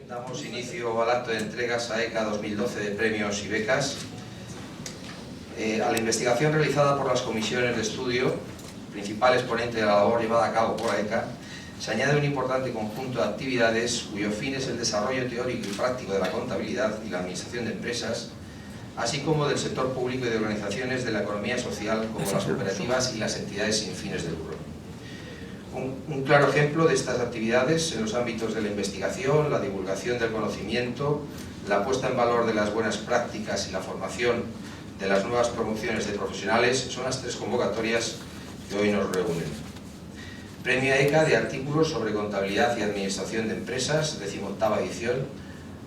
Damos inicio al acto de entregas a ECA 2012 de premios y becas. A la investigación realizada por las comisiones de estudio, principal exponente de la labor llevada a cabo por ECA, se añade un importante conjunto de actividades cuyo fin es el desarrollo teórico y práctico de la contabilidad y la administración de empresas, así como del sector público y de organizaciones de la economía social como las cooperativas y las entidades sin fines de lucro. Un claro ejemplo de estas actividades en los ámbitos de la investigación, la divulgación del conocimiento, la puesta en valor de las buenas prácticas y la formación de las nuevas promociones de profesionales son las tres convocatorias que hoy nos reúnen. Premio ECA de artículos sobre contabilidad y administración de empresas, 18ª edición.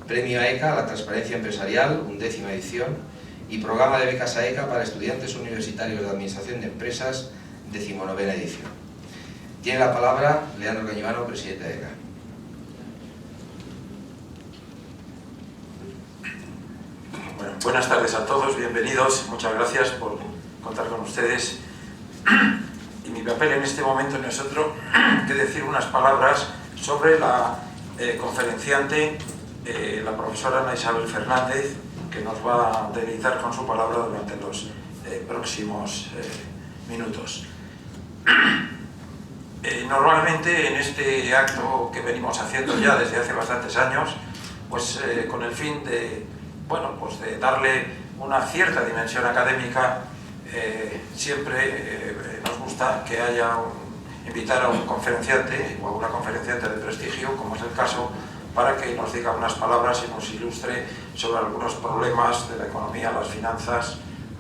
Premio ECA a la transparencia empresarial, 11ª edición. Y programa de becas a ECA para estudiantes universitarios de administración de empresas, 19ª edición. Tiene la palabra Leandro Cañivano, presidente de ECA. Bueno, buenas tardes a todos, bienvenidos, muchas gracias por contar con ustedes. Y mi papel en este momento no es otro que decir unas palabras sobre la conferenciante, la profesora Ana Isabel Fernández, que nos va a deleitar con su palabra durante los próximos minutos. Normalmente en este acto que venimos haciendo ya desde hace bastantes años, pues con el fin de, bueno, pues de darle una cierta dimensión académica, siempre nos gusta que haya invitar a un conferenciante o a una conferenciante de prestigio, como es el caso, para que nos diga unas palabras y nos ilustre sobre algunos problemas de la economía, las finanzas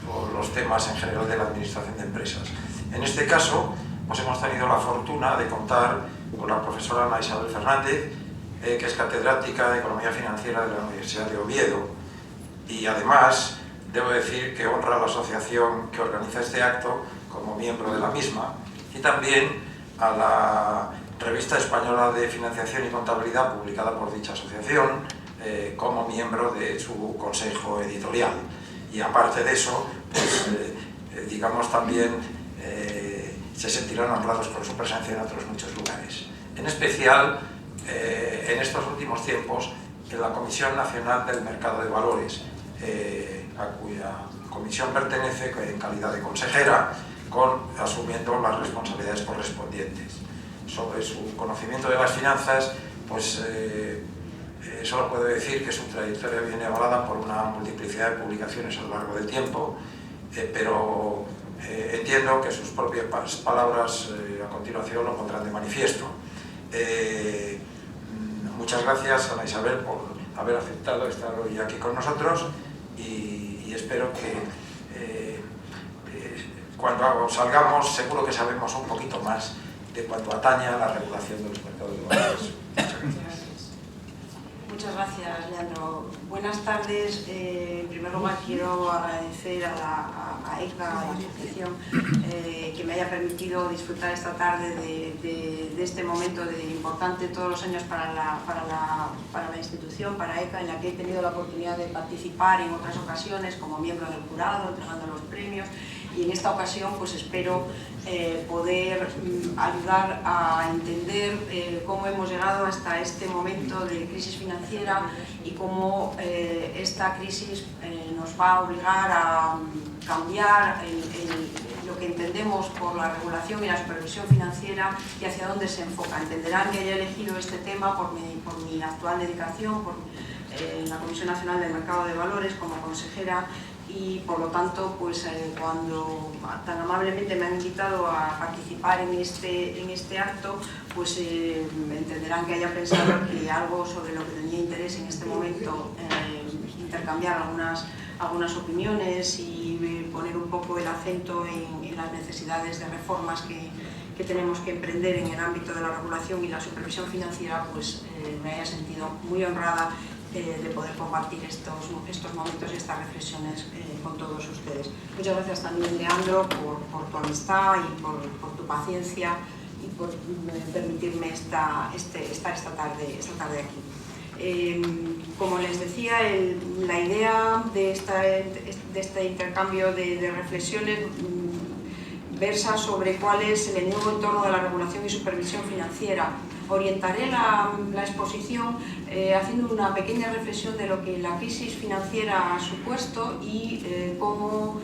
o los temas en general de la administración de empresas. En este caso, pues hemos tenido la fortuna de contar con la profesora Ana Isabel Fernández, que es catedrática de Economía Financiera de la Universidad de Oviedo, y además debo decir que honra a la asociación que organiza este acto como miembro de la misma, y también a la Revista Española de Financiación y Contabilidad, publicada por dicha asociación, como miembro de su consejo editorial. Y aparte de eso, pues, digamos también se sentirán honrados con su presencia en otros muchos lugares. En especial, en estos últimos tiempos, en la Comisión Nacional del Mercado de Valores, a cuya comisión pertenece en calidad de consejera, asumiendo las responsabilidades correspondientes. Sobre su conocimiento de las finanzas, pues solo puedo decir que su trayectoria viene avalada por una multiplicidad de publicaciones a lo largo del tiempo, pero entiendo que sus propias palabras a continuación lo pondrán de manifiesto. Muchas gracias, Ana Isabel, por haber aceptado estar hoy aquí con nosotros y espero que cuando salgamos seguro que sabemos un poquito más de cuanto atañe a la regulación de los mercados de valores. Muchas gracias. Muchas gracias, Leandro. Buenas tardes. En primer lugar, quiero agradecer a ECA, a la asociación, que me haya permitido disfrutar esta tarde de este momento importante todos los años para la institución, para ECA, en la que he tenido la oportunidad de participar en otras ocasiones como miembro del jurado, entregando los premios. Y en esta ocasión pues espero poder ayudar a entender cómo hemos llegado hasta este momento de crisis financiera y cómo esta crisis nos va a obligar a cambiar lo que entendemos por la regulación y la supervisión financiera y hacia dónde se enfoca. Entenderán que haya elegido este tema por mi actual dedicación en la Comisión Nacional del Mercado de Valores como consejera. Y por lo tanto, pues cuando tan amablemente me han invitado a participar en este acto, pues entenderán que haya pensado que algo sobre lo que tenía interés en este momento, intercambiar algunas opiniones y poner un poco el acento en las necesidades de reformas que tenemos que emprender en el ámbito de la regulación y la supervisión financiera, pues me haya sentido muy honrada de poder compartir estos momentos y estas reflexiones con todos ustedes. Muchas gracias también, Leandro, por tu amistad y por tu paciencia y por permitirme estar esta tarde aquí. Como les decía, la idea de este intercambio de reflexiones versa sobre cuál es el nuevo entorno de la regulación y supervisión financiera Orientaré la exposición haciendo una pequeña reflexión de lo que la crisis financiera ha supuesto y cómo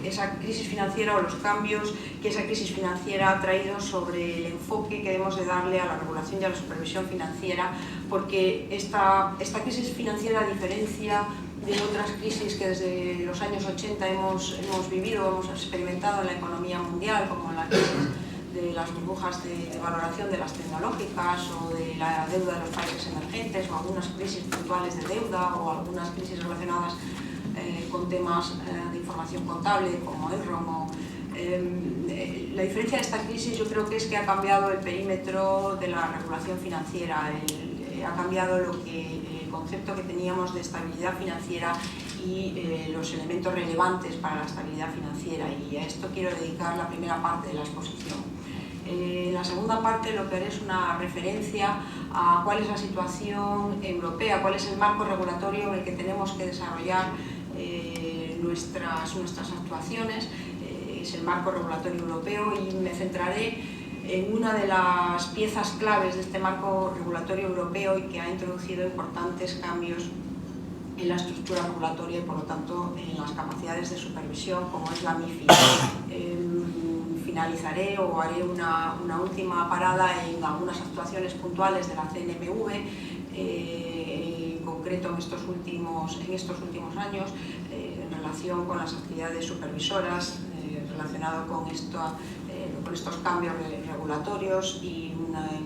esa crisis financiera o los cambios que esa crisis financiera ha traído sobre el enfoque que debemos de darle a la regulación y a la supervisión financiera, porque esta crisis financiera, a diferencia de otras crisis que desde los años 80 hemos vivido, hemos experimentado en la economía mundial, como la crisis de las burbujas de valoración de las tecnológicas o de la deuda de los países emergentes, o algunas crisis puntuales de deuda o algunas crisis relacionadas con temas de información contable como Enron. La diferencia de esta crisis yo creo que es que ha cambiado el perímetro de la regulación financiera, ha cambiado el concepto que teníamos de estabilidad financiera y los elementos relevantes para la estabilidad financiera, y a esto quiero dedicar la primera parte de la exposición. En la segunda parte lo que haré es una referencia a cuál es la situación europea, cuál es el marco regulatorio en el que tenemos que desarrollar nuestras actuaciones, es el marco regulatorio europeo, y me centraré en una de las piezas claves de este marco regulatorio europeo y que ha introducido importantes cambios en la estructura regulatoria y por lo tanto en las capacidades de supervisión, como es la MiFID. Finalizaré o haré una última parada en algunas actuaciones puntuales de la CNMV, en concreto en estos últimos años, en relación con las actividades supervisoras, relacionado con estos cambios regulatorios, y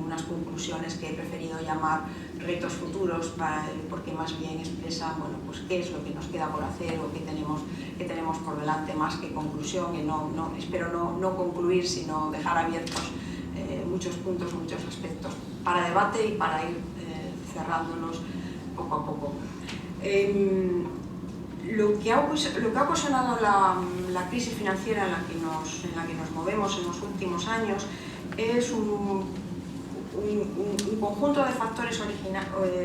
unas conclusiones que he preferido llamar retos futuros, porque más bien expresan pues qué es lo que nos queda por hacer o qué tenemos por delante, más que conclusión, y espero no concluir, sino dejar abiertos muchos puntos, muchos aspectos para debate y para ir cerrándolos poco a poco. Lo que ha ocasionado la crisis financiera en la que nos movemos en los últimos años es un conjunto de factores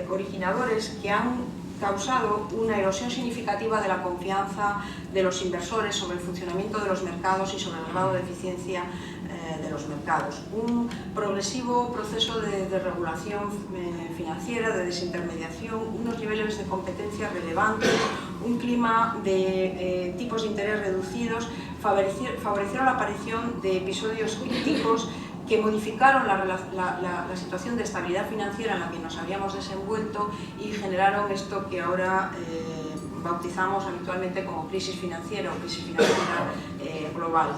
originadores que han causado una erosión significativa de la confianza de los inversores sobre el funcionamiento de los mercados y sobre el grado de eficiencia de los mercados. Un progresivo proceso de regulación financiera, de desintermediación, unos niveles de competencia relevantes, un clima de tipos de interés reducidos favorecieron la aparición de episodios críticos que modificaron la situación de estabilidad financiera en la que nos habíamos desenvuelto y generaron esto que ahora bautizamos habitualmente como crisis financiera o crisis financiera global.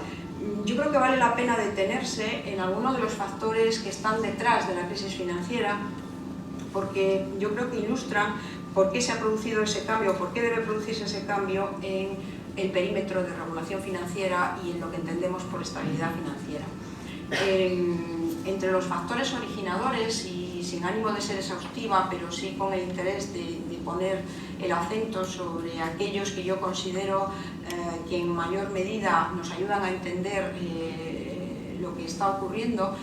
Yo creo que vale la pena detenerse en algunos de los factores que están detrás de la crisis financiera, porque yo creo que ilustran por qué se ha producido ese cambio, por qué debe producirse ese cambio en el perímetro de regulación financiera y en lo que entendemos por estabilidad financiera. Entre los factores originadores, y sin ánimo de ser exhaustiva, pero sí con el interés de poner el acento sobre aquellos que yo considero que en mayor medida nos ayudan a entender lo que está ocurriendo,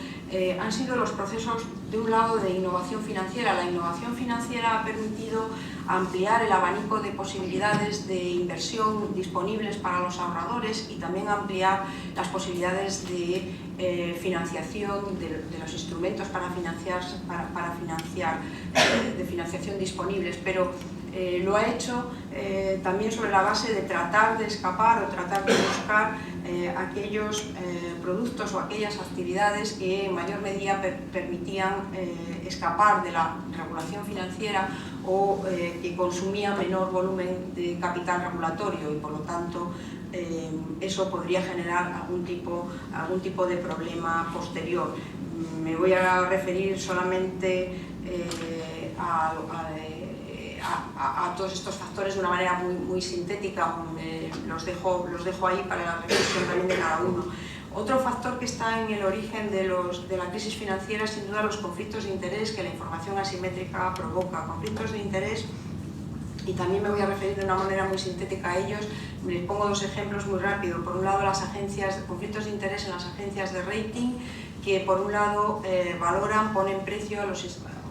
han sido los procesos, de un lado, de innovación financiera. La innovación financiera ha permitido ampliar el abanico de posibilidades de inversión disponibles para los ahorradores y también ampliar las posibilidades de financiación de los instrumentos para financiar de financiación disponibles, pero lo ha hecho también sobre la base de tratar de escapar o tratar de buscar aquellos productos o aquellas actividades que en mayor medida permitían escapar de la regulación financiera o que consumían menor volumen de capital regulatorio, y por lo tanto eso podría generar algún tipo de problema posterior. Me voy a referir solamente a todos estos factores de una manera muy sintética, los dejo ahí para la reflexión también de cada uno. Otro factor que está en el origen de la crisis financiera es sin duda los conflictos de interés que la información asimétrica provoca. Conflictos de interés, y también me voy a referir de una manera muy sintética a ellos. Les pongo dos ejemplos muy rápido. Por un lado, conflictos de interés en las agencias de rating, que por un lado ponen precio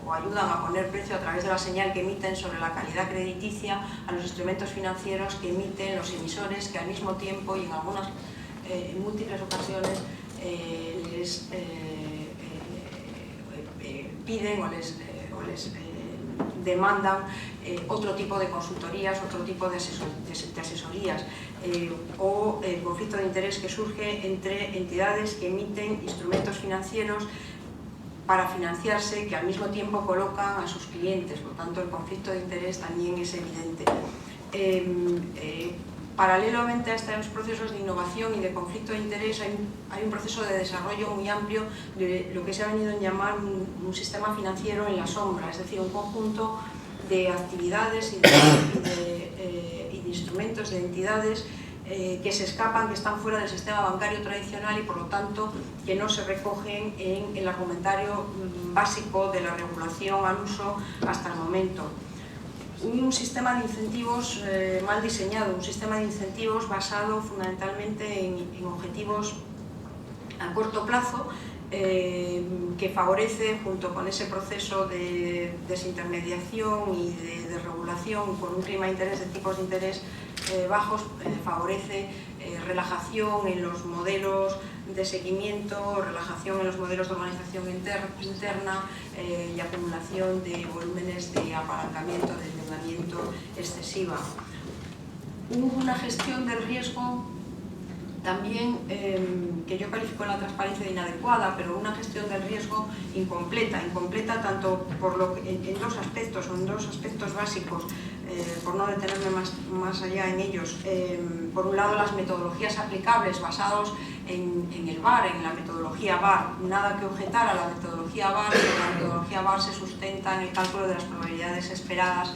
o ayudan a poner precio a través de la señal que emiten sobre la calidad crediticia a los instrumentos financieros que emiten los emisores, que al mismo tiempo y en múltiples ocasiones piden o les demandan otro tipo de consultorías, otro tipo de asesorías, o el conflicto de interés que surge entre entidades que emiten instrumentos financieros para financiarse, que al mismo tiempo colocan a sus clientes. Por tanto, el conflicto de interés también es evidente. Paralelamente a estos procesos de innovación y de conflicto de interés, hay un proceso de desarrollo muy amplio de lo que se ha venido a llamar un sistema financiero en la sombra, es decir, un conjunto de actividades y de instrumentos, de entidades que se escapan, que están fuera del sistema bancario tradicional y por lo tanto que no se recogen en el argumentario básico de la regulación al uso hasta el momento. Un sistema de incentivos mal diseñado, un sistema de incentivos basado fundamentalmente en objetivos a corto plazo, que favorece, junto con ese proceso de desintermediación y de regulación, con un clima de interés de tipos de interés bajos, favorece relajación en los modelos de seguimiento, relajación en los modelos de organización interna y acumulación de volúmenes de apalancamiento, de endeudamiento excesiva. Una gestión del riesgo también que yo califico en la transparencia de inadecuada, pero una gestión del riesgo incompleta tanto por en dos aspectos, o en dos aspectos básicos, por no detenerme más allá en ellos. Por un lado, las metodologías aplicables basados en el VAR, en la metodología VAR. Nada que objetar a la metodología VAR, porque la metodología VAR se sustenta en el cálculo de las probabilidades esperadas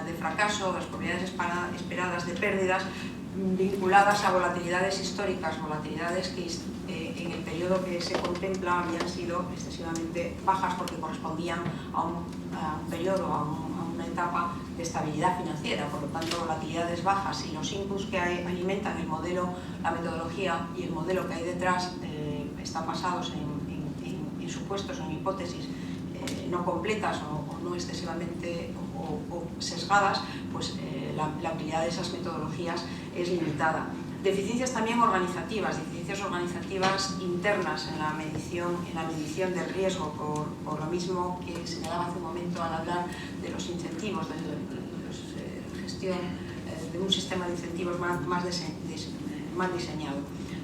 de fracaso, las probabilidades esperadas de pérdidas, vinculadas a volatilidades históricas, volatilidades que en el periodo que se contempla habían sido excesivamente bajas porque correspondían a un periodo, a una etapa de estabilidad financiera. Por lo tanto, volatilidades bajas y los inputs que alimentan el modelo, la metodología y el modelo que hay detrás están basados en supuestos, en hipótesis no completas o no excesivamente o sesgadas, pues la utilidad de esas metodologías es limitada. Deficiencias también organizativas, internas en la medición del riesgo, por lo mismo que señalaba hace un momento al hablar de los incentivos, de la gestión de un sistema de incentivos mal diseñado.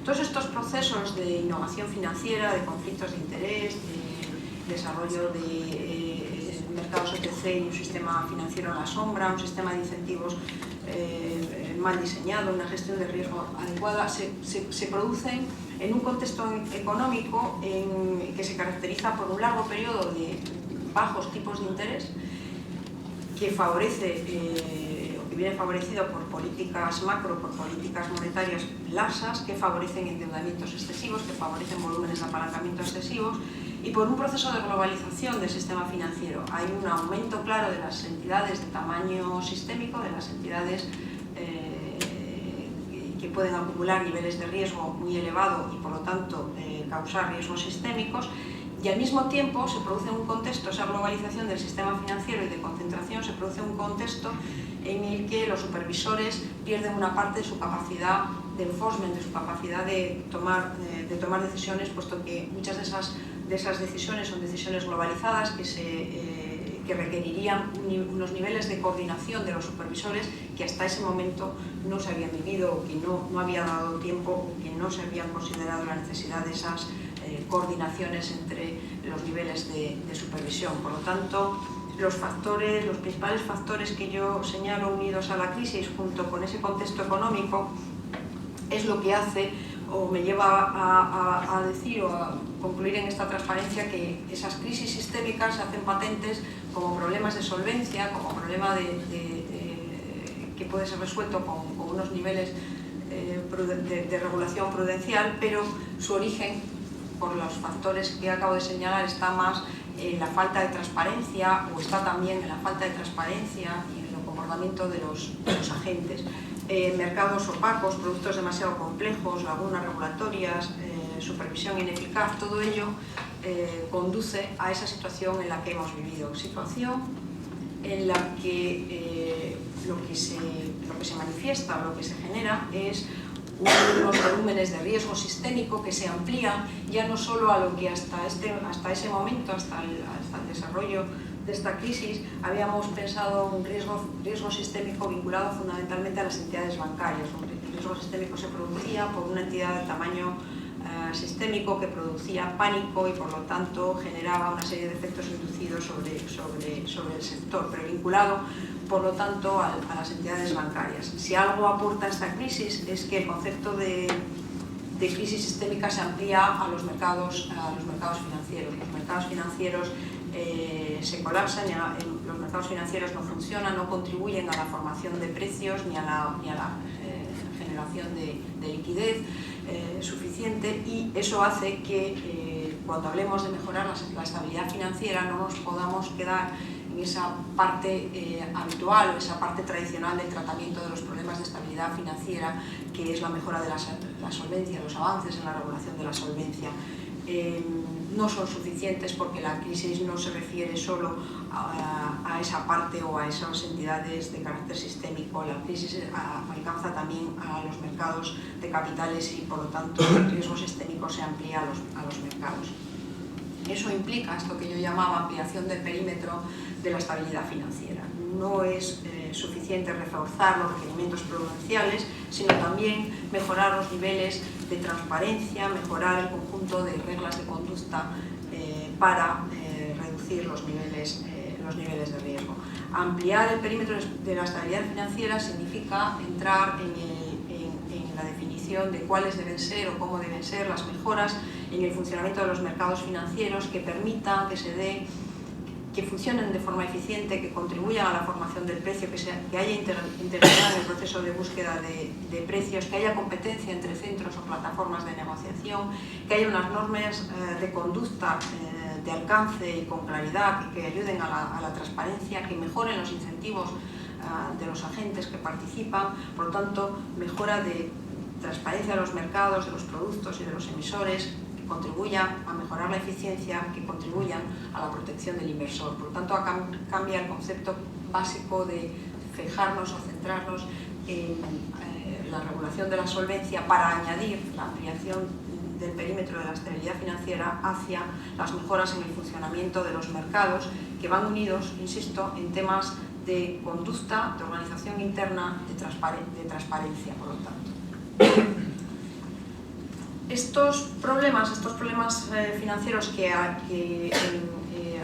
Todos estos procesos de innovación financiera, de conflictos de interés, de desarrollo de mercados OTC y un sistema financiero en la sombra, un sistema de incentivos mal diseñado, una gestión de riesgo adecuada, se producen en un contexto económico que se caracteriza por un largo periodo de bajos tipos de interés, que favorece o que viene favorecido por políticas macro, por políticas monetarias laxas, que favorecen endeudamientos excesivos, que favorecen volúmenes de apalancamiento excesivos, y por un proceso de globalización del sistema financiero. Hay un aumento claro de las entidades de tamaño sistémico, de las entidades que pueden acumular niveles de riesgo muy elevado y por lo tanto causar riesgos sistémicos, y al mismo tiempo se produce un contexto, esa globalización del sistema financiero y de concentración, se produce un contexto en el que los supervisores pierden una parte de su capacidad de enforcement, de su capacidad de tomar decisiones, puesto que muchas de esas decisiones son decisiones globalizadas que requerirían unos niveles de coordinación de los supervisores que hasta ese momento no se habían vivido, o que no había dado tiempo, o que no se habían considerado la necesidad de esas coordinaciones entre los niveles de supervisión. Por lo tanto, los principales factores que yo señalo unidos a la crisis, junto con ese contexto económico, es lo que hace o me lleva a decir o a concluir en esta transparencia que esas crisis sistémicas se hacen patentes como problemas de solvencia, como problema que puede ser resuelto con unos niveles de regulación prudencial, pero su origen, por los factores que acabo de señalar, está más en la falta de transparencia, o está también en la falta de transparencia y en el comportamiento de los agentes. Mercados opacos, productos demasiado complejos, lagunas regulatorias, supervisión ineficaz, todo ello conduce a esa situación en la que hemos vivido. Situación en la que lo que se manifiesta o lo que se genera es unos volúmenes de riesgo sistémico que se amplían ya no solo a lo que hasta ese momento, hasta el desarrollo de esta crisis, habíamos pensado un riesgo sistémico vinculado fundamentalmente a las entidades bancarias. El riesgo sistémico se producía por una entidad de tamaño sistémico que producía pánico y por lo tanto generaba una serie de efectos inducidos sobre el sector, pero vinculado por lo tanto a las entidades bancarias. Si algo aporta esta crisis es que el concepto de crisis sistémica se amplía a los mercados financieros. Los mercados financieros se colapsan, los mercados financieros no funcionan, no contribuyen a la formación de precios ni a la generación de liquidez suficiente, y eso hace que cuando hablemos de mejorar la estabilidad financiera no nos podamos quedar en esa parte habitual o esa parte tradicional del tratamiento de los problemas de estabilidad financiera, que es la mejora de la solvencia, los avances en la regulación de la solvencia. No son suficientes porque la crisis no se refiere solo a esa parte o a esas entidades de carácter sistémico. La crisis alcanza también a los mercados de capitales y por lo tanto el riesgo sistémico se amplía a los mercados. Eso implica esto que yo llamaba ampliación del perímetro de la estabilidad financiera. No es suficiente reforzar los requerimientos prudenciales, sino también mejorar los niveles de transparencia, mejorar el conjunto de reglas de conducta para reducir los niveles de riesgo. Ampliar el perímetro de la estabilidad financiera significa entrar en la definición de cuáles deben ser o cómo deben ser las mejoras en el funcionamiento de los mercados financieros que permitan que funcionen de forma eficiente, que contribuyan a la formación del precio, que haya integridad en el proceso de búsqueda de precios, que haya competencia entre centros o plataformas de negociación, que haya unas normas de conducta de alcance y con claridad que ayuden a la transparencia, que mejoren los incentivos de los agentes que participan, por lo tanto, mejora de transparencia de los mercados, de los productos y de los emisores, contribuyan a mejorar la eficiencia, que contribuyan a la protección del inversor. Por lo tanto, cambia el concepto básico de fijarnos o centrarnos en la regulación de la solvencia para añadir la ampliación del perímetro de la estabilidad financiera hacia las mejoras en el funcionamiento de los mercados, que van unidos, insisto, en temas de conducta, de organización interna, de transparencia, por lo tanto. Estos problemas financieros que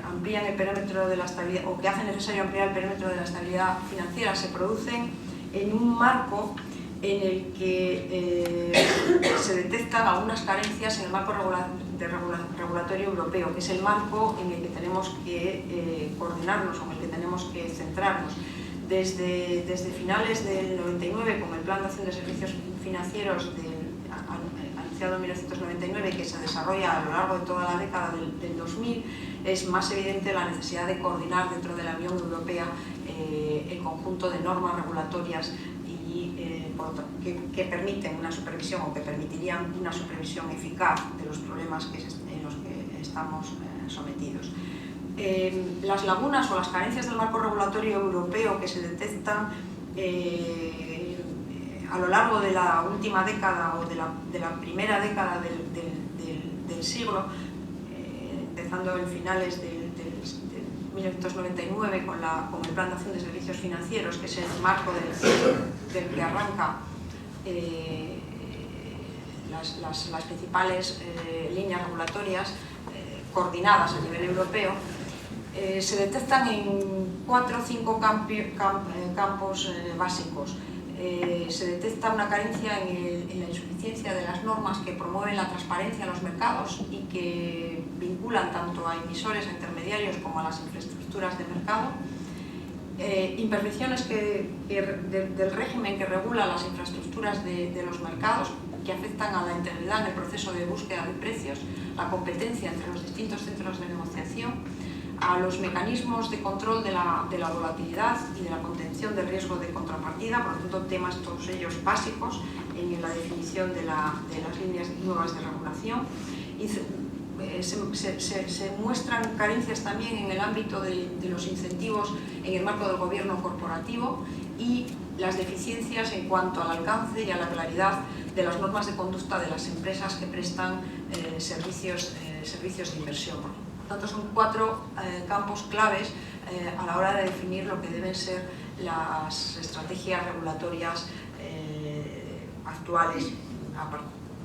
amplían el perímetro de la estabilidad, o que hacen necesario ampliar el perímetro de la estabilidad financiera, se producen en un marco en el que se detectan algunas carencias en el marco regulatorio europeo, que es el marco en el que tenemos que coordinarnos, o en el que tenemos que centrarnos. Desde finales del 99, con el Plan de Acción de Servicios Financieros anunciado en 1999, que se desarrolla a lo largo de toda la década del 2000, es más evidente la necesidad de coordinar dentro de la Unión Europea el conjunto de normas regulatorias que permiten una supervisión, o que permitirían una supervisión eficaz de los problemas en los que estamos sometidos. Las lagunas o las carencias del marco regulatorio europeo que se detectan a lo largo de la última década o de la primera década del siglo, empezando en finales del 1999 con el Plan de Acción de Servicios Financieros, que es el marco del que arranca las principales líneas regulatorias coordinadas a nivel europeo, se detectan en 4 o 5 campos básicos. Se detecta una carencia en la insuficiencia de las normas que promueven la transparencia en los mercados y que vinculan tanto a emisores, a intermediarios, como a las infraestructuras de mercado. Imperfecciones del régimen que regula las infraestructuras de los mercados, que afectan a la integridad en el proceso de búsqueda de precios, la competencia entre los distintos centros de negociación, a los mecanismos de control de la volatilidad y de la contención del riesgo de contrapartida, por lo tanto temas todos ellos básicos en la definición de las líneas nuevas de regulación. Y se muestran carencias también en el ámbito de los incentivos en el marco del gobierno corporativo y las deficiencias en cuanto al alcance y a la claridad de las normas de conducta de las empresas que prestan servicios de inversión. Por tanto, son 4 campos claves a la hora de definir lo que deben ser las estrategias regulatorias actuales,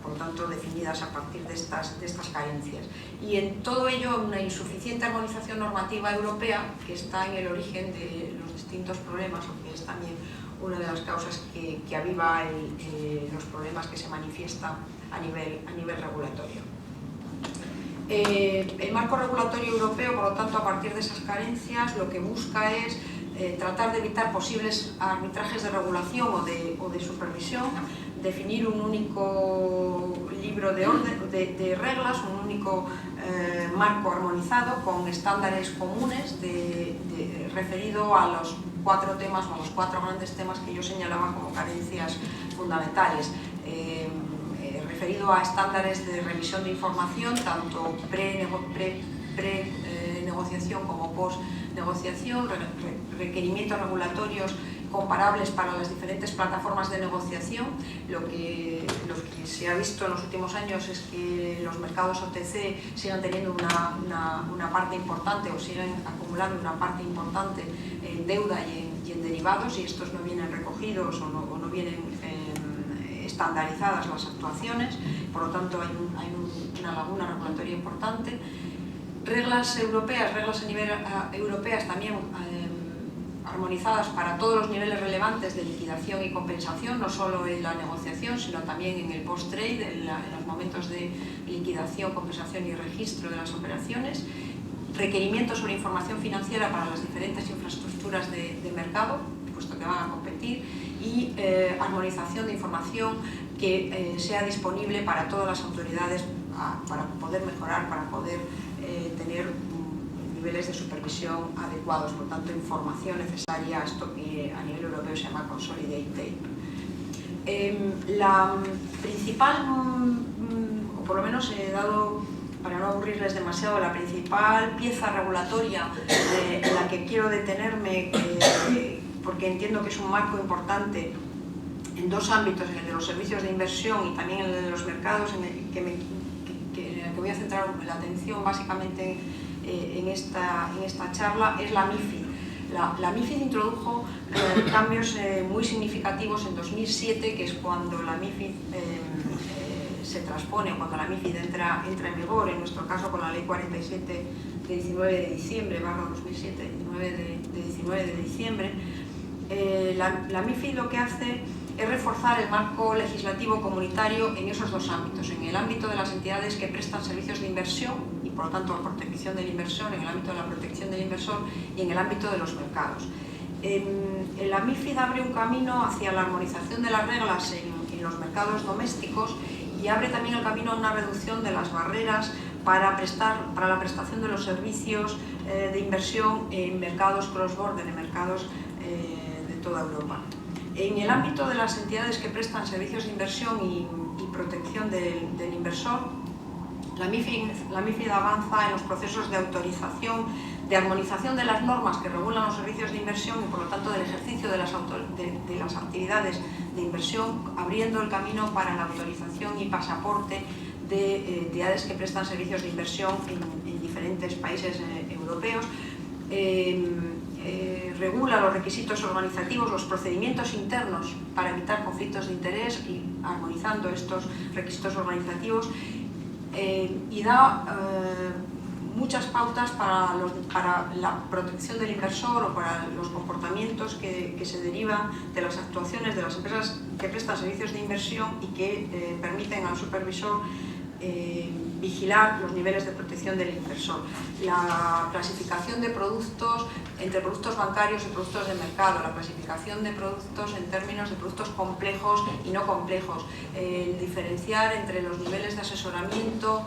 por lo tanto definidas a partir de estas carencias. Y en todo ello una insuficiente armonización normativa europea, que está en el origen de los distintos problemas, o que es también una de las causas que aviva los problemas que se manifiestan a nivel regulatorio. El marco regulatorio europeo, por lo tanto, a partir de esas carencias, lo que busca es tratar de evitar posibles arbitrajes de regulación o de supervisión, definir un único libro de reglas, un único marco armonizado con estándares comunes referido a los 4 temas o a los 4 grandes temas que yo señalaba como carencias fundamentales. Referido a estándares de revisión de información, tanto pre-negociación como post-negociación, requerimientos regulatorios comparables para las diferentes plataformas de negociación. Lo que se ha visto en los últimos años es que los mercados OTC sigan teniendo una parte importante, o siguen acumulando una parte importante en deuda y en derivados, y estos no vienen recogidos o no vienen estandarizadas las actuaciones. Por lo tanto hay una laguna regulatoria importante. Reglas europeas a nivel europeas también armonizadas para todos los niveles relevantes de liquidación y compensación, no solo en la negociación, sino también en el post-trade, en los momentos de liquidación, compensación y registro de las operaciones. Requerimientos sobre información financiera para las diferentes infraestructuras de mercado, puesto que van a competir, y armonización de información que sea disponible para todas las autoridades para poder mejorar, para poder tener niveles de supervisión adecuados, por tanto información necesaria a esto que a nivel europeo se llama Consolidate Tape. La principal, o por lo menos he dado, para no aburrirles demasiado, la principal pieza regulatoria en la que quiero detenerme, porque entiendo que es un marco importante en 2 ámbitos, en el de los servicios de inversión y también en el de los mercados, en el que voy a centrar la atención básicamente en esta charla, es la MiFID. La MiFID introdujo cambios muy significativos en 2007, que es cuando la MiFID se transpone, cuando la MiFID entra en vigor, en nuestro caso con la Ley 47 de 19 de diciembre, /2007, de 19 de diciembre. La MiFID lo que hace es reforzar el marco legislativo comunitario en esos 2 ámbitos, en el ámbito de las entidades que prestan servicios de inversión y por lo tanto la protección del inversor, en el ámbito de la protección del inversor y en el ámbito de los mercados. La MiFID abre un camino hacia la armonización de las reglas en los mercados domésticos y abre también el camino a una reducción de las barreras para la prestación de los servicios de inversión en mercados cross-border, en mercados de toda Europa. En el ámbito de las entidades que prestan servicios de inversión y protección del inversor, la MiFID avanza en los procesos de autorización, de armonización de las normas que regulan los servicios de inversión y por lo tanto del ejercicio de las actividades de inversión, abriendo el camino para la autorización y pasaporte de entidades que prestan servicios de inversión en diferentes países europeos. Regula los requisitos organizativos, los procedimientos internos para evitar conflictos de interés y armonizando estos requisitos organizativos, y da muchas pautas para la protección del inversor o para los comportamientos que se derivan de las actuaciones de las empresas que prestan servicios de inversión y que permiten al supervisor vigilar los niveles de protección del inversor. La clasificación de productos entre productos bancarios y productos de mercado, la clasificación de productos en términos de productos complejos y no complejos, diferenciar entre los niveles de asesoramiento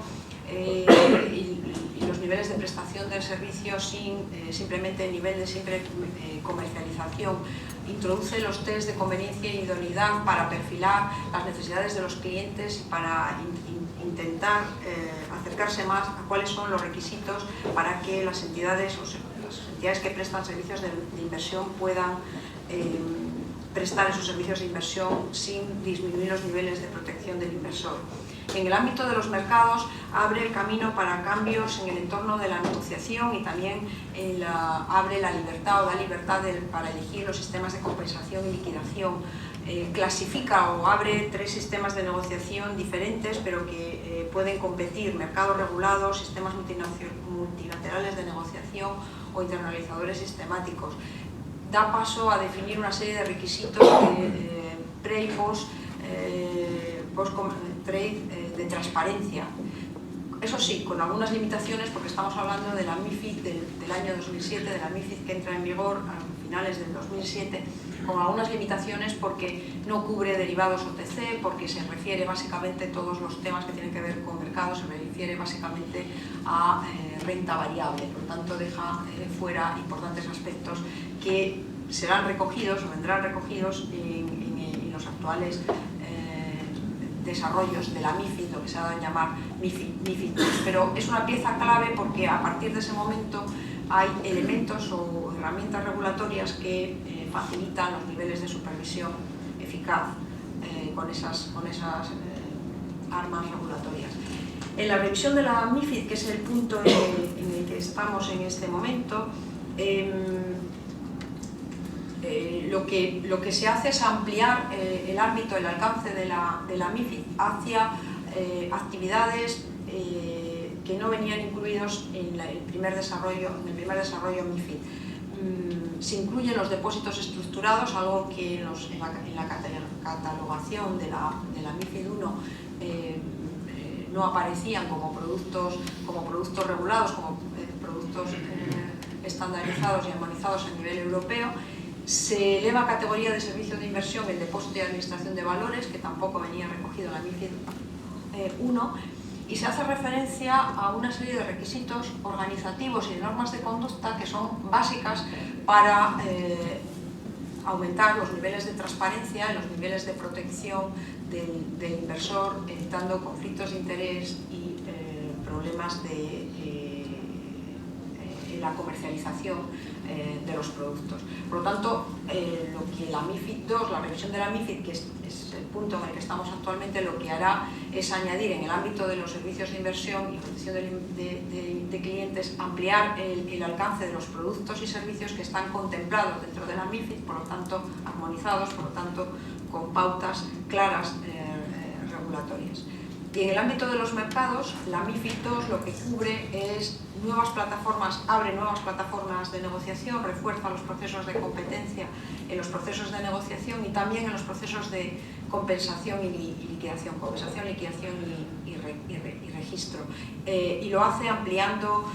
y los niveles de prestación del servicio simplemente el nivel de simple comercialización. Introduce los test de conveniencia e idoneidad para perfilar las necesidades de los clientes y para intentar acercarse más a cuáles son los requisitos para que las entidades que prestan servicios de inversión puedan prestar esos servicios de inversión sin disminuir los niveles de protección del inversor. En el ámbito de los mercados abre el camino para cambios en el entorno de la negociación y también abre la libertad o da libertad para elegir los sistemas de compensación y liquidación. Clasifica o abre 3 sistemas de negociación diferentes pero que pueden competir: mercados regulados, sistemas multilaterales de negociación o internalizadores sistemáticos. Da paso a definir una serie de requisitos de pre y post trade de transparencia. Eso sí, con algunas limitaciones, porque estamos hablando de la MiFID del año 2007, de la MiFID que entra en vigor a finales del 2007, con algunas limitaciones porque no cubre derivados OTC, porque se refiere básicamente a todos los temas que tienen que ver con mercados, se refiere básicamente a renta variable, por lo tanto deja fuera importantes aspectos que serán recogidos o vendrán recogidos en los actuales desarrollos de la MiFID, lo que se ha dado a llamar MiFID. Pero es una pieza clave porque a partir de ese momento hay elementos o herramientas regulatorias que facilitan los niveles de supervisión eficaz con esas armas regulatorias. En la revisión de la MiFID, que es el punto en el que estamos en este momento, lo que se hace es ampliar el ámbito, el alcance de la MiFID hacia actividades que no venían incluidos en el primer desarrollo MiFID. Se incluyen los depósitos estructurados, algo que en la catalogación de la MiFID 1 no aparecían como productos regulados, como productos estandarizados y armonizados a nivel europeo. Se eleva a categoría de servicio de inversión el depósito y administración de valores, que tampoco venía recogido en la MiFID 1, y se hace referencia a una serie de requisitos organizativos y de normas de conducta que son básicas para aumentar los niveles de transparencia y los niveles de protección del inversor, evitando conflictos de interés y problemas en la comercialización de los productos. Por lo tanto, lo que la MiFID 2, la revisión de la MiFID, que es el punto en el que estamos actualmente, lo que hará es añadir en el ámbito de los servicios de inversión y protección de clientes, ampliar el alcance de los productos y servicios que están contemplados dentro de la MiFID, por lo tanto armonizados, por lo tanto con pautas claras regulatorias. Y en el ámbito de los mercados, la MiFID 2 lo que cubre es nuevas plataformas, abre nuevas plataformas de negociación, refuerza los procesos de competencia en los procesos de negociación y también en los procesos de compensación y liquidación, y registro. Y lo hace ampliando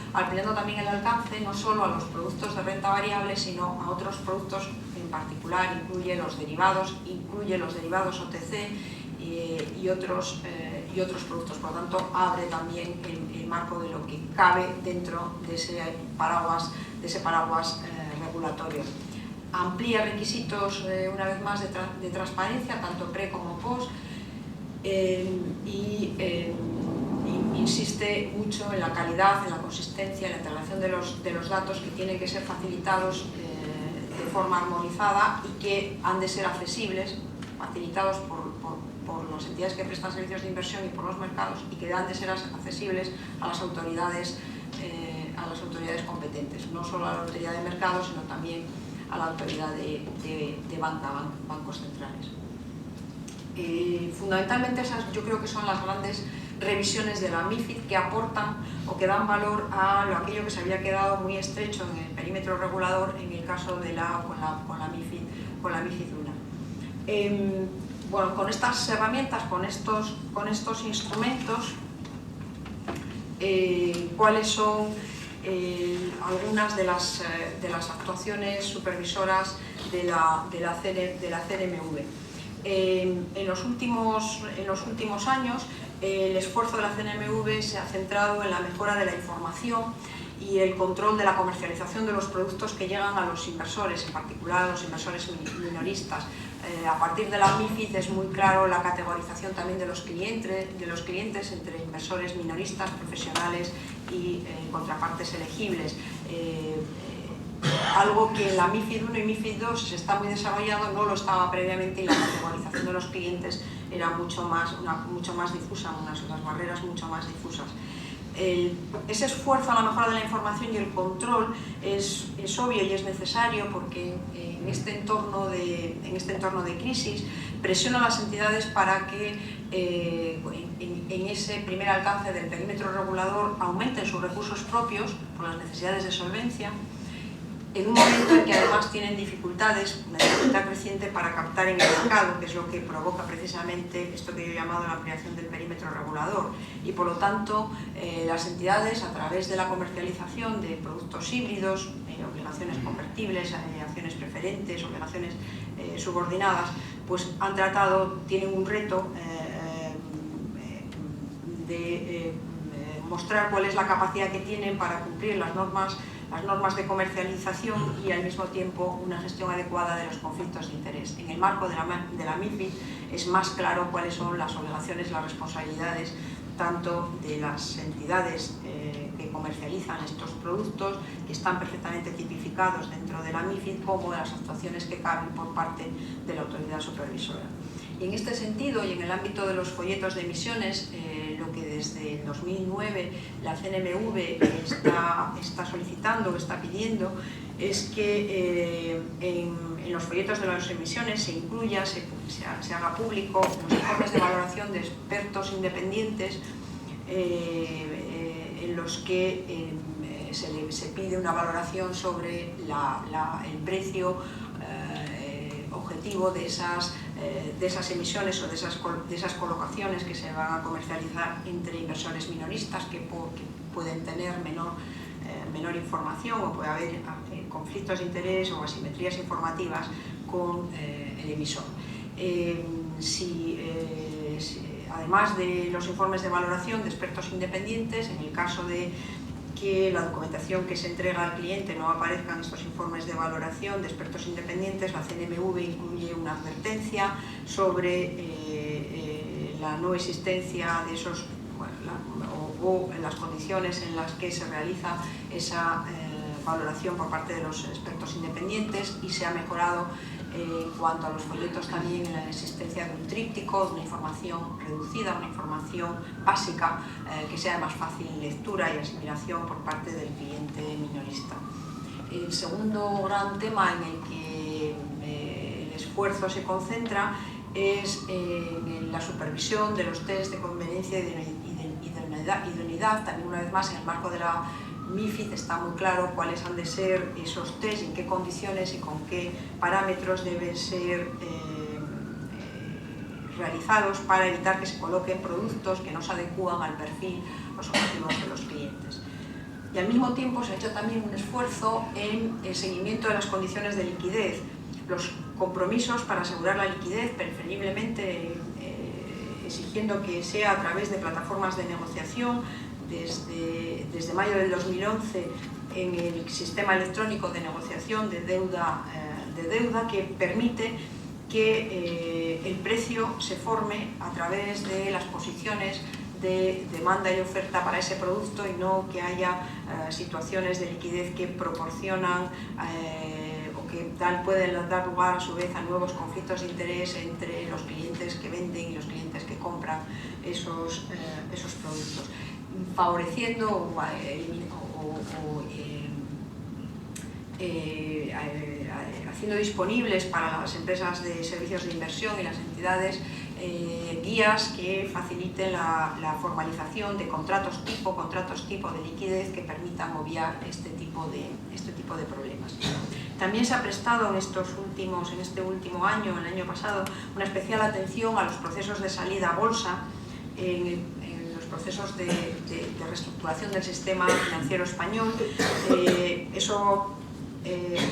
también el alcance no solo a los productos de renta variable, sino a otros productos en particular, incluye los derivados OTC y otros productos. Por lo tanto, abre también el marco de lo que cabe dentro de ese paraguas regulatorio. Amplía requisitos, una vez más, de transparencia, tanto pre como post, y insiste mucho en la calidad, en la consistencia, en la integración de los datos que tienen que ser facilitados de forma armonizada y que han de ser accesibles, facilitados por las entidades que prestan servicios de inversión y por los mercados, y que han de ser accesibles a las autoridades competentes, no solo a la autoridad de mercados, sino también a la autoridad de bancos centrales. Fundamentalmente esas yo creo que son las grandes revisiones de la MiFID que aportan o que dan valor a aquello que se había quedado muy estrecho en el perímetro regulador en el caso de con la MiFID 1. Bueno, con estas herramientas, con estos instrumentos, ¿cuáles son algunas de las actuaciones supervisoras de la CNMV? En los últimos años, el esfuerzo de la CNMV se ha centrado en la mejora de la información y el control de la comercialización de los productos que llegan a los inversores, en particular a los inversores minoristas. A partir de la MiFID es muy claro la categorización también de los clientes entre inversores minoristas, profesionales y contrapartes elegibles. algo que en la MiFID I y MiFID II se está muy desarrollado, no lo estaba previamente, y la categorización de los clientes era mucho más difusa, las barreras mucho más difusas. Ese esfuerzo a la mejora de la información y el control es obvio y es necesario, porque en este entorno de crisis presiona a las entidades para que en ese primer alcance del perímetro regulador aumenten sus recursos propios por las necesidades de solvencia, en un momento en que además tienen dificultades, una dificultad creciente para captar en el mercado, que es lo que provoca precisamente esto que yo he llamado la ampliación del perímetro regulador. Y por lo tanto, las entidades, a través de la comercialización de productos híbridos, obligaciones convertibles, acciones preferentes, obligaciones subordinadas, pues tienen un reto de mostrar cuál es la capacidad que tienen para cumplir las normas de comercialización y al mismo tiempo una gestión adecuada de los conflictos de interés. En el marco de la MiFID es más claro cuáles son las obligaciones y las responsabilidades tanto de las entidades que comercializan estos productos, que están perfectamente tipificados dentro de la MiFID, como de las actuaciones que caben por parte de la autoridad supervisora. Y en este sentido, y en el ámbito de los folletos de emisiones, lo que desde el 2009 la CNMV está solicitando, está pidiendo, es que en los folletos de las emisiones se incluya, se haga público los informes de valoración de expertos independientes en los que se pide una valoración sobre el precio objetivo de esas emisiones o de esas colocaciones que se van a comercializar entre inversores minoristas que pueden tener menor información, o puede haber conflictos de interés o asimetrías informativas con el emisor. Además de los informes de valoración de expertos independientes, en el caso de que la documentación que se entrega al cliente no aparezca en estos informes de valoración de expertos independientes, la CNMV incluye una advertencia sobre la no existencia de esos, o las condiciones en las que se realiza esa valoración por parte de los expertos independientes, y se ha mejorado en cuanto a los folletos también en la existencia de un tríptico, una información reducida, una información básica que sea de más fácil lectura y asimilación por parte del cliente minorista. El segundo gran tema en el que el esfuerzo se concentra es en la supervisión de los test de conveniencia y de idoneidad. También, una vez más, en el marco de la MiFID está muy claro cuáles han de ser esos test, en qué condiciones y con qué parámetros deben ser realizados para evitar que se coloquen productos que no se adecúan al perfil, los objetivos de los clientes. Y al mismo tiempo se ha hecho también un esfuerzo en el seguimiento de las condiciones de liquidez, los compromisos para asegurar la liquidez, preferiblemente exigiendo que sea a través de plataformas de negociación. Desde mayo del 2011 en el sistema electrónico de negociación de deuda que permite que el precio se forme a través de las posiciones de demanda y oferta para ese producto, y no que haya situaciones de liquidez que proporcionan o que pueden dar lugar a su vez a nuevos conflictos de interés entre los clientes que venden y los clientes que compran esos productos, favoreciendo haciendo disponibles para las empresas de servicios de inversión y las entidades guías que faciliten la formalización de contratos tipo de liquidez que permitan obviar este tipo de problemas. También se ha prestado en este último año, el año pasado, una especial atención a los procesos de salida a bolsa, en los procesos de reestructuración del sistema financiero español. Eso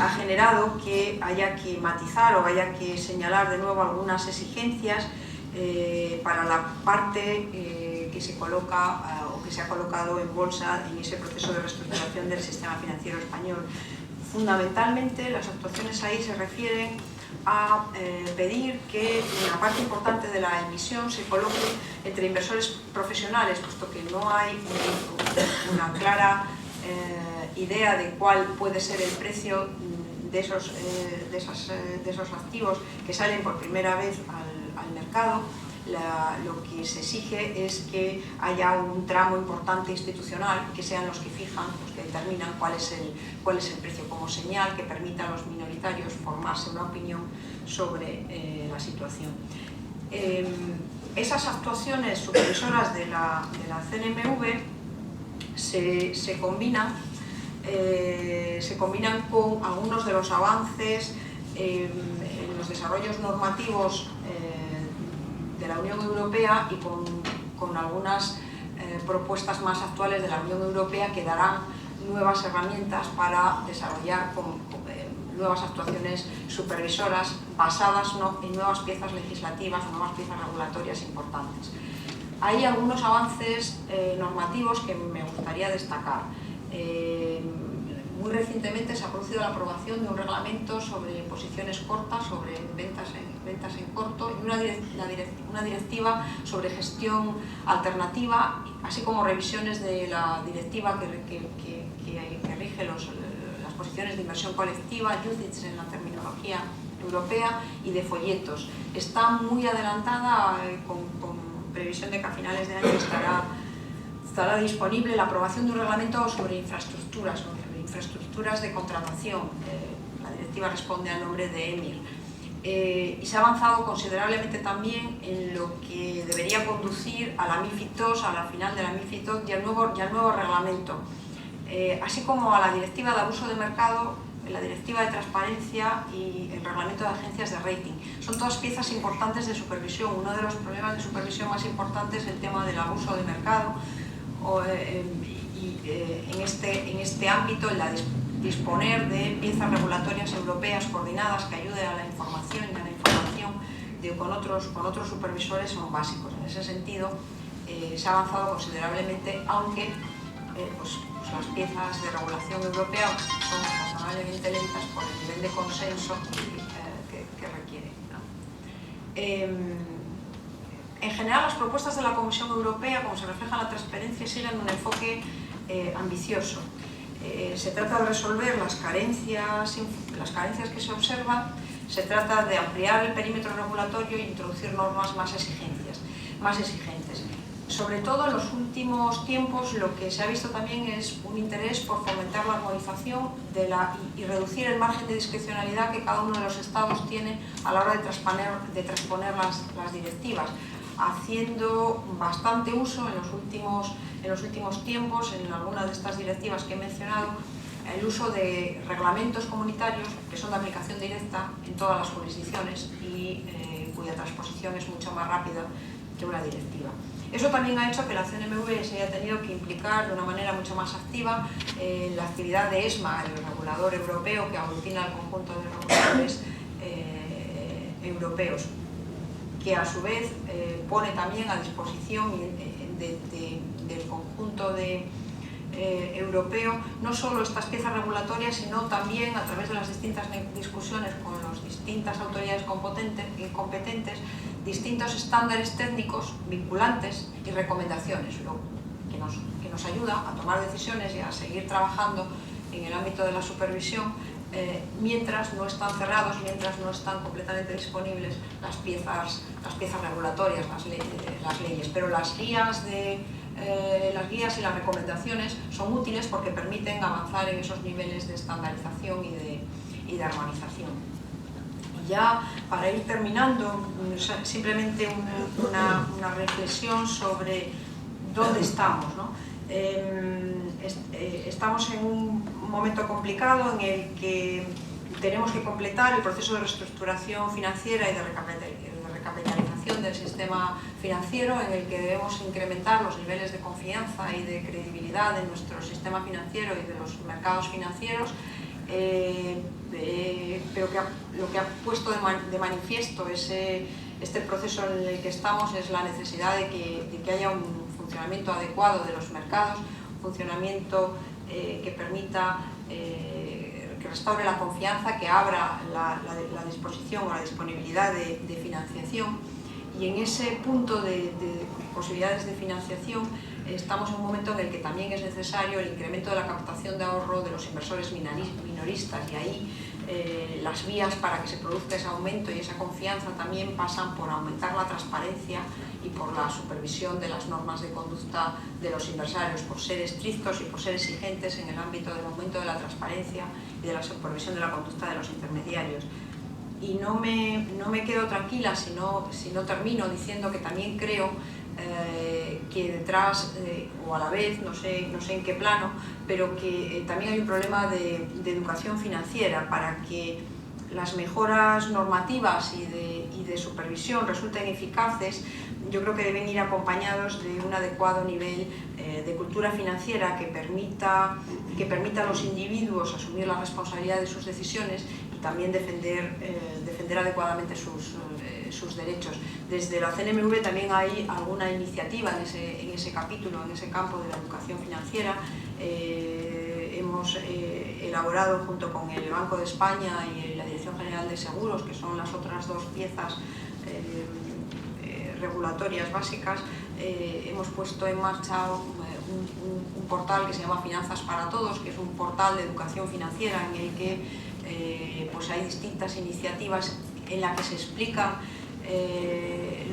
ha generado que haya que matizar o haya que señalar de nuevo algunas exigencias para la parte que se coloca o que se ha colocado en bolsa en ese proceso de reestructuración del sistema financiero español. Fundamentalmente, las actuaciones ahí se refieren a pedir que una parte importante de la emisión se coloque entre inversores profesionales, puesto que no hay una clara idea de cuál puede ser el precio de esos activos que salen por primera vez al mercado. Lo que se exige es que haya un tramo importante institucional, que sean los que fijan, los que determinan cuál es el precio como señal que permita a los minoritarios formarse una opinión sobre la situación. Esas actuaciones supervisoras de la CNMV se combinan con algunos de los avances en los desarrollos normativos de la Unión Europea y con algunas propuestas más actuales de la Unión Europea que darán nuevas herramientas para desarrollar nuevas actuaciones supervisoras basadas en nuevas piezas legislativas o nuevas piezas regulatorias importantes. Hay algunos avances normativos que me gustaría destacar. Muy recientemente se ha producido la aprobación de un reglamento sobre posiciones cortas, sobre ventas en corto, y una directiva sobre gestión alternativa, así como revisiones de la directiva que rige las posiciones de inversión colectiva, UCITS en la terminología europea, y de folletos. Está muy adelantada, con previsión de que a finales de año estará disponible la aprobación de un reglamento sobre infraestructuras de contratación. La directiva responde al nombre de EMIR. Y se ha avanzado considerablemente también en lo que debería conducir a la MiFID II, a la final de la MiFID II y al nuevo reglamento, así como a la directiva de abuso de mercado, la directiva de transparencia y el reglamento de agencias de rating. Son todas piezas importantes de supervisión. Uno de los problemas de supervisión más importantes es el tema del abuso de mercado, y en este ámbito disponer de piezas regulatorias europeas coordinadas que ayuden a la información y a la información con otros supervisores son básicos. En ese sentido se ha avanzado considerablemente, aunque las piezas de regulación europea son razonablemente lentas por el nivel de consenso que requieren, ¿no? En general, las propuestas de la Comisión Europea, como se refleja en la transparencia, siguen un enfoque ambicioso. Se trata de resolver las carencias que se observan, se trata de ampliar el perímetro regulatorio e introducir normas más exigentes. Sobre todo en los últimos tiempos lo que se ha visto también es un interés por fomentar la armonización y reducir el margen de discrecionalidad que cada uno de los Estados tiene a la hora de transponer las directivas, haciendo bastante uso en los últimos tiempos, en alguna de estas directivas que he mencionado, el uso de reglamentos comunitarios que son de aplicación directa en todas las jurisdicciones y cuya transposición es mucho más rápida que una directiva. Eso también ha hecho que la CNMV se haya tenido que implicar de una manera mucho más activa en la actividad de ESMA, el regulador europeo que aglutina al conjunto de reguladores europeos, que a su vez pone también a disposición del conjunto europeo no solo estas piezas regulatorias, sino también a través de las distintas discusiones con las distintas autoridades competentes, distintos estándares técnicos vinculantes y recomendaciones, lo que nos ayuda a tomar decisiones y a seguir trabajando en el ámbito de la supervisión mientras no están cerrados, mientras no están completamente disponibles las piezas regulatorias, las leyes. Pero las guías y las recomendaciones son útiles porque permiten avanzar en esos niveles de estandarización y de armonización. Y ya para ir terminando, simplemente una reflexión sobre dónde estamos, ¿no? Estamos en un momento complicado en el que tenemos que completar el proceso de reestructuración financiera y de recapitalización del sistema financiero, en el que debemos incrementar los niveles de confianza y de credibilidad de nuestro sistema financiero y de los mercados financieros, pero lo que ha puesto de manifiesto este proceso en el que estamos es la necesidad de que haya un funcionamiento adecuado de los mercados, un funcionamiento que permita que restaure la confianza, que abra la disposición o la disponibilidad de financiación, y en ese punto de posibilidades de financiación estamos en un momento en el que también es necesario el incremento de la captación de ahorro de los inversores minoristas, y ahí las vías para que se produzca ese aumento y esa confianza también pasan por aumentar la transparencia y por la supervisión de las normas de conducta de los inversarios, por ser estrictos y por ser exigentes en el ámbito del aumento de la transparencia y de la supervisión de la conducta de los intermediarios. Y no me quedo tranquila si no termino diciendo que también creo que detrás, o a la vez, no sé en qué plano, pero que también hay un problema de educación financiera. Para que las mejoras normativas y de supervisión resulten eficaces, yo creo que deben ir acompañados de un adecuado nivel de cultura financiera que permita a los individuos asumir la responsabilidad de sus decisiones y también defender adecuadamente sus derechos. Desde la CNMV también hay alguna iniciativa en ese capítulo, en ese campo de la educación financiera. Hemos elaborado junto con el Banco de España y la Dirección General de Seguros, que son las otras dos piezas regulatorias básicas, hemos puesto en marcha un portal que se llama Finanzas para Todos, que es un portal de educación financiera en el que pues hay distintas iniciativas en las que se explican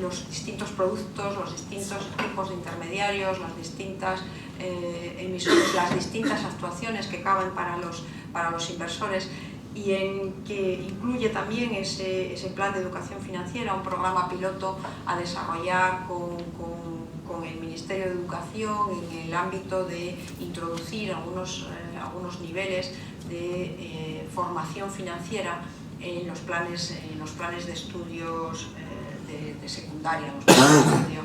los distintos productos, los distintos tipos de intermediarios, las distintas emisiones, las distintas actuaciones que caben para los inversores, y en que incluye también ese plan de educación financiera, un programa piloto a desarrollar con el Ministerio de Educación en el ámbito de introducir algunos niveles de formación financiera en los planes de estudios de secundaria, los planes de estudio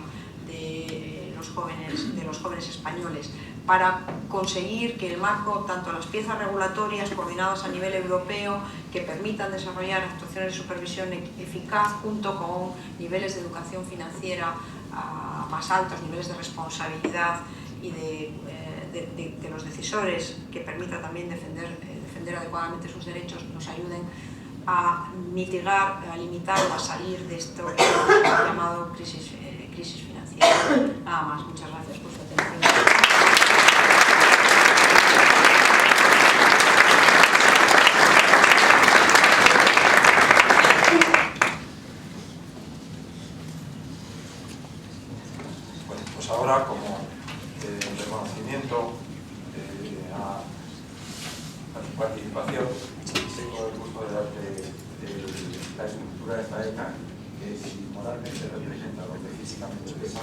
de los jóvenes españoles, para conseguir que el marco, tanto las piezas regulatorias coordinadas a nivel europeo que permitan desarrollar actuaciones de supervisión eficaz, junto con niveles de educación financiera más altos, niveles de responsabilidad y de los decisores, que permita también defender adecuadamente sus derechos, nos ayuden a mitigar, a limitar o a salir de esto que hemos llamado crisis financiera. Nada más, muchas gracias por su atención. Bueno, pues ahora, como reconocimiento a su participación, tengo el gusto de darte la estructura de esta ECA, que si moralmente representa lo que físicamente pesa,